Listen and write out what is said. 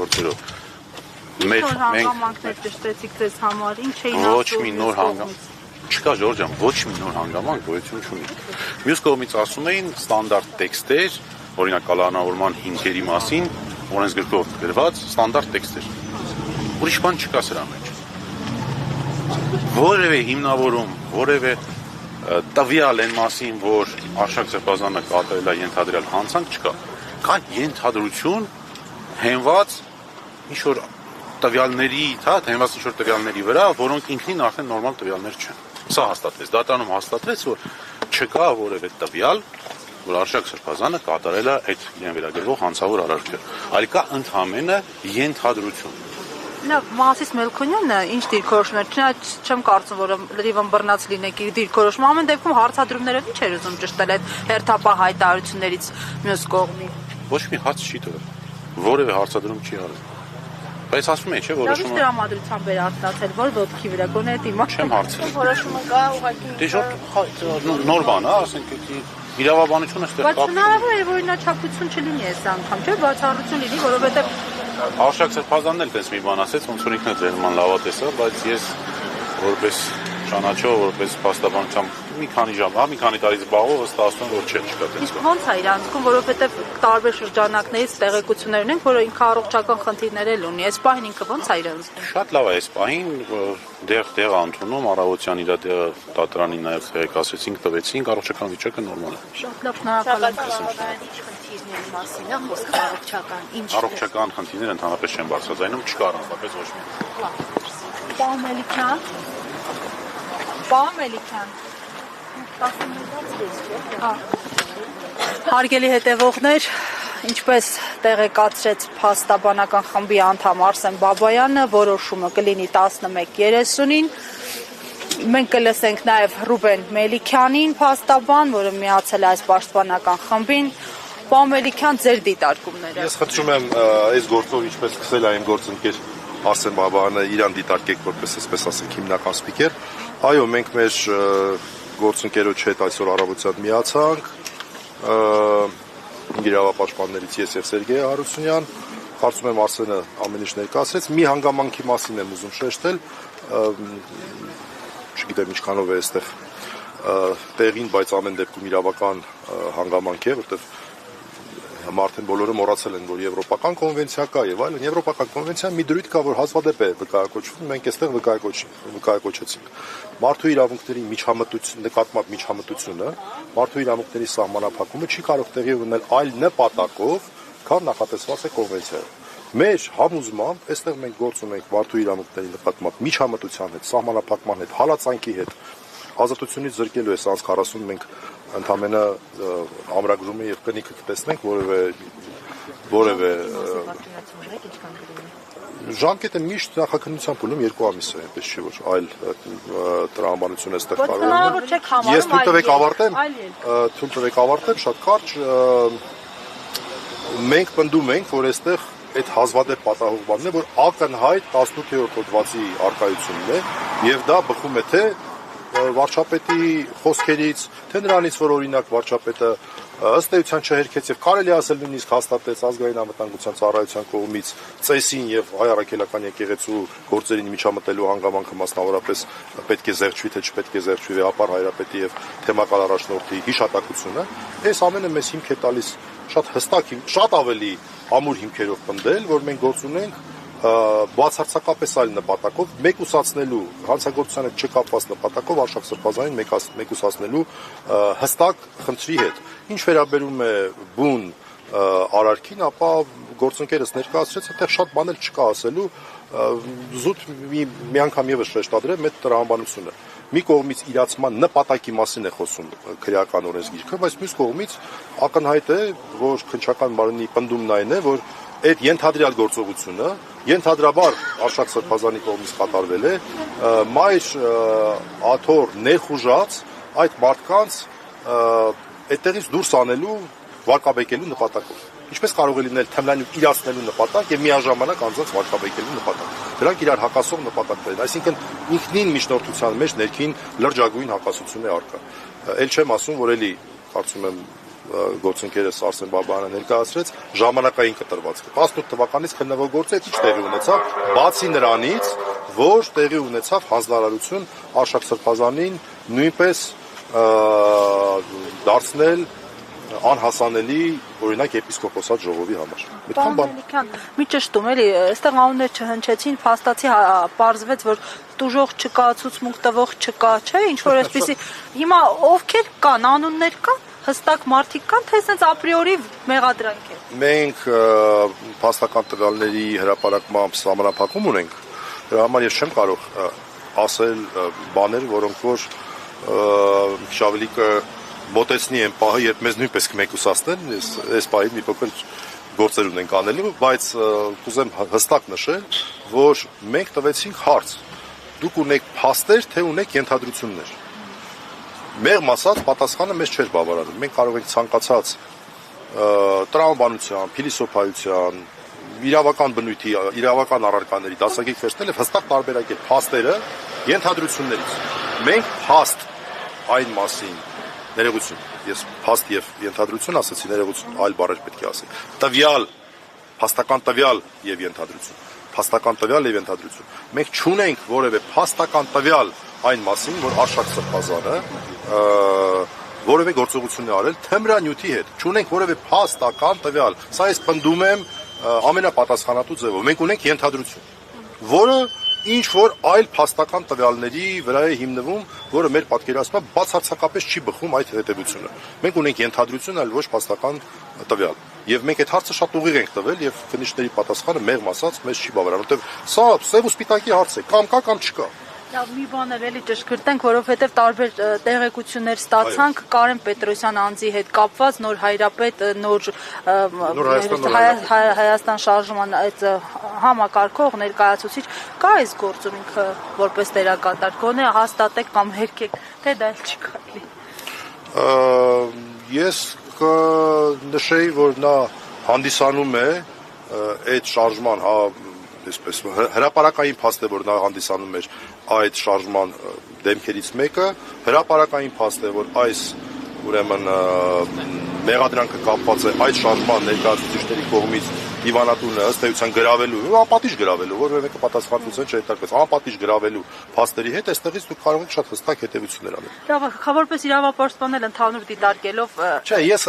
գործերով։ Հանգամանքներ ճշտեցիք ձեզ համար, ինչ էին ոչ մի նոր հանգամանք չկա, Ժորժ ջան, ոչ մի նոր հանգամանք գոյություն չունի։ Մյուս կողմից ասում էին ստանդարտ տեքստեր, օրինակ կալանավորման հիմքերի մասին, օրենսգրքով գրված ստանդարտ տեքստեր։ Ուրիշ բան չկա սրա մեջ։ Որևէ հիմնավորում, որևէ տվյալ այն մասին, որ Արշակ Սրբազանը կատարել է ենթադրյալ հանցանք չկա։ Կա ենթադրություն հենված ինչ-որ տվյալների, հենված ինչ-որ տվյալների վրա, որոնք ինքնին արդեն նորմալ տվյալներ չեն։ Սա հաստատվեց, դատարանում հաստատվեց, որ չկա որևէ տվյալ, որ Արշակ Սրբազանը կատարել է այդ իրեն վերագրվող հանցավոր արարքը։ Այլ կա ընդհանրապես ենթադրություն։ Մասիս Մելքոնյանը ինչ դիրքորոշում էր, չեմ կարծում, որ լրիվ ըմբռնած լինեք իր դիրքորոշումը, ամեն դեպքում հարցադրումներով ինչ էր ուզում ճշտել այդ հերթապահ հայտարարություններից մյուս կողմի։ Ոչ մի հարց չի տվել, որևէ հարցադրում չի արել։ Բայց ասում է, չէ, որոշումը։ Դա տրամադրությամբ էր արտացել, որ ոտքի վրա գոնե դիմաց։ Չեմ հարցրել։ Որոշումը կա ուղղակի։ Դե նոր բան է, ասենք իրավաբանությունը ստեղ կապ։ Բայց հնարավոր է, որ ինաչափություն չլինի այս անգամ, չէ՞, բացառություն լինի, որովհետև Արշակ Սրբազանն էլ տես մի բան ասեց, ոնց որ ինքն է ձերման լավատես է, բայց ես որպես ճանաչող, որպես փաստաբանությամբ մի քանի ժամ, մի քանի տարի զբաղվող վստահում որ չկա տես բան։ Ոնց է իրան զգում, որովհետև տարբեր շրջանակներից տեղեկություններ ունենք, որ ինքը առողջական խնդիրներ էլ ունի։ Այս պահին ինքը ոնց է իրան զգում։ Շատ լավ է այս պահին, դեղ ընդունում, առավոտյան իր դեղը դատարանին նաև տեղեկացրեցինք, տվեցինք, առողջական վիճակը նորմալ է։ Շատ լավ, շնորհակալ եմ։ Մասին է խոսքը առողջական, ինչ առողջական խնդիրներ ընդհանրապես չեն բարձրացնում, չկա առանձնապես ոչ մի։ Պահմելիքյան։ Հարգելի հետևողներ, ինչպես տեղեկացրեց փաստաբանական խմբի անդամ Արսեն Բաբայանը, որոշումը կլինի 11:30-ին։ Մենք կլսենք նաև Ռուբեն Մելիքյանին, փաստաբան, որը միացել է այս պաշտպանական խմբին։ Պարոն Մելիքյան, ձեր դիտարկումները։ Ես խնդրում եմ այս գործով ինչպես սկսել է իմ գործընկեր Արսեն Բաբայանը իրան դիտարկեք որպես այսպես ասենք հիմնական սպիկեր։ Այո, մենք մեր գործընկերոջ հետ այսօր առավոտյան միացանք։ Իրավապաշտպաններից ես եւ Սերգեյ Հարությունյան։ Կարծում եմ Արսենը ամեն ինչ ներկայացրեց։ Մի հանգամանքի մասին եմ ուզում շեշտել։ Չգիտեմ ինչքանով է այստեղ տեղին, բայց ամեն դեպքում իրավական հանգամանք է, որտեղ արդեն բոլորը մոռացել են, որ եվրոպական կոնվենցիա կա եւ այլն։ Եվրոպական կոնվենցիան մի դրույթ կա, որ հազվադեպ է վկայակոչվում, մենք այստեղ վկայակոչեցինք։ Մարդու իրավունքների նկատմամբ միջամտությունը, մարդու իրավունքների սահմանափակումը չի կարող տեղի ունենալ այլ նպատակով, քան նախատեսված է կոնվենցիայով։ Մեր համոզմամբ այստեղ մենք գործ ունենք մարդու իրավունքների նկատմամբ միջամտության հետ, սահմանափակման հետ, հալածանքի հետ, ազատությունից զրկելու է սանց 40 մենք ընդամենը ամրագրումը եւ կնիքը կտեսնենք որևէ ժամկետը միշտ նախաքննությամբ ունում 2 ամիս է, այնպես չի որ այլ տրամաբանություն է ստեղ կարող է։ Ես թույլ տվեք ավարտեմ, շատ կարճ մենք պնդում ենք, որ այստեղ այդ հազվադեպ պատահող բանն է, որ ակնհայտ 18-րդ հոդվածի արկայությունն է եւ դա բխում է թե վարչապետի խոսքերից, թե նրանից, որ օրինակ վարչապետը ըստ էության չհերքեց եւ կարելի ասել նույնիսկ հաստատեց ազգային անվտանգության ծառայության կողմից ծեսին եւ հայ առաքելական եկեղեցու գործերին միջամտելու հանգամանքը մասնավորապես պետք է զեղչվի թե չպետք է զեղչվի վեհապար հայրապետի եւ թեմակալ առաջնորդի հիշատակությունը, այս ամենը մեզ հիմք է տալիս շատ հստակ, շատ ավելի ամուր հիմքերով պնդել, որ մենք գործ ունենք բացարձակապես այլ նպատակով մեկուսացնելու հանցագործությանը չկապված նպատակով Արշակ Սրբազանին մեկուսացնելու հստակ խնդրի հետ։ Ինչ վերաբերում է բուն արարքին, ապա գործընկերս ներկայացրեց, այդտեղ շատ բաներ չկա ասելու, զուտ մի անգամ եւս շեշտադրեմ այդ տրամաբանությունը։ Մի կողմից իրացման նպատակի մասին է խոսում քրեական օրենսգիրքը, բայց մյուս կողմից ակնհայտ է, որ քննչական մարմնի պնդումն այն է, որ այդ ենթադրյալ գործողությունը ենթադրաբար Արշակ Սրբազանի կողմից կատարվել է մայր աթոռ ներխուժած այդ մարդկանց այդտեղից դուրս անելու վարկաբեկելու նպատակով։ Ինչպես կարող է լինել թմրանյութ իրացնելու նպատակ եւ միաժամանակ անձանց վարկաբեկելու նպատակ։ Դրանք իրար հակասող նպատակներ են, այսինքն ինքնին միջնորդության մեջ ներքին լրջագույն հակասություն է առկա։ Էլ չեմ ասում, որ էլի կարծում եմ գործընկերս Արսեն Բաբայանը ներկայացրեց ժամանակային կտրվածքը 18 թվականից քննվող գործը ինչ տեղի ունեցավ բացի նրանից որ տեղի ունեցավ հանձնարարություն Արշակ Սրբազանին նույնպես դարձնել անհասանելի օրինակ եպիսկոպոսատ ժողովի համար։ Այդքան բան։ Մի ճշտում էլի, այստեղ անուններ չհնչեցին, փաստացի պարզվեց, որ տուժող չկա, ցուցմունք տվող չկա, չէ, ինչ որ այսպեսի։ Հիմա ովքեր կան, անուններ կան, հստակ մարդիկ կան, թե այսպես ապրիորի մեղադրանք է։ Մենք փաստական տվյալների հրապարակմամբ սահմանափակում ունենք։ Դրա համար ես չեմ կարող ասել բաներ, որոնք որ քիչ ավելի մոտեցնի են պահը, երբ մեզ նույնպես կմեկուսացնեն, այս պահին մի փոքր գործեր ունենք անելու, բայց կուզեմ հստակ նշել, որ մենք տվեցինք հարց. դուք ունեք փաստեր, թե ունեք ենթադրություններ։ Մեղմ ասած, պատասխանը մեզ չէր բավարարում։ Մենք կարող ենք ցանկացած տրամաբանության, փիլիսոփայության, իրավական բնույթի, իրավական առարկաների դասակարգ վերցնել եւ հստակ տարբերակել փաստերը ենթադրություններից։ Մենք փաստ այն մասին ներողություն, ես փաստ եւ ենթադրություն ասացի, ներողություն, այլ բառեր պետք է ասի։ Տվյալ, փաստական տվյալ եւ ենթադրություն։ Փաստական տվյալ եւ ենթադրություն։ Մենք չունենք որևէ փաստական տվյալ այն մասին, որ Արշակ Սրբազանը որևէ գործողություն է արել թմրանյութի հետ։ Չունենք որևէ փաստական տվյալ։ Սա ես պնդում եմ ամենապատասխանատու ձևով։ Մենք ունենք ենթադրություն, որը ինչ որ այլ փաստական տվյալների վրա է հիմնվում, որը մեր պատկերացմամբ բացարձակապես չի բխում այդ հետևությունը։ Մենք ունենք ենթադրություն, այլ ոչ փաստական տվյալ։ Եվ մենք այդ հարցը շատ ուղիղ ենք տվել եւ քննիչների պատասխանը մեղմ ասած մեզ չի բավարարում, որովհետեւ սա սև ու սպիտակի հարց է, կամ կա կամ չկա։ Լավ, մի բան էլի ճշգրտենք, որովհետև տարբեր տեղեկություններ ստացանք Կարեն Պետրոսյան անձի հետ կապված նոր հայրապետ, նոր Հայաստան շարժման այդ համակարգող ներկայացուցիչ կա այս գործում ինքը որպես դերակատար, գոնե հաստատեք կամ հերքեք, թե դա էլ չի կարելի։ Ես կնշեի, որ նա հանդիսանում է այդ շարժման այսպես հրապարակային փաստ է, որ նա հանդիսանում էր այդ շարժման դեմքերից մեկը, հրապարակային փաստ է, որ այս ուրեմն մեղադրանքը կապված է այդ շարժման ներկայացուցիչների կողմից դիվանատունը ըստ էության գրավելու, անպատիժ գրավելու, որը մեկը պատասխանատվություն չհետարկվեց, անպատիժ գրավելու փաստերի հետ, այստեղից դուք կարող եք շատ հստակ հետևություններ անել։ Լավ, որպես իրավապաշտպան էլ ընդհանուր դիտարկելով, չէ, ես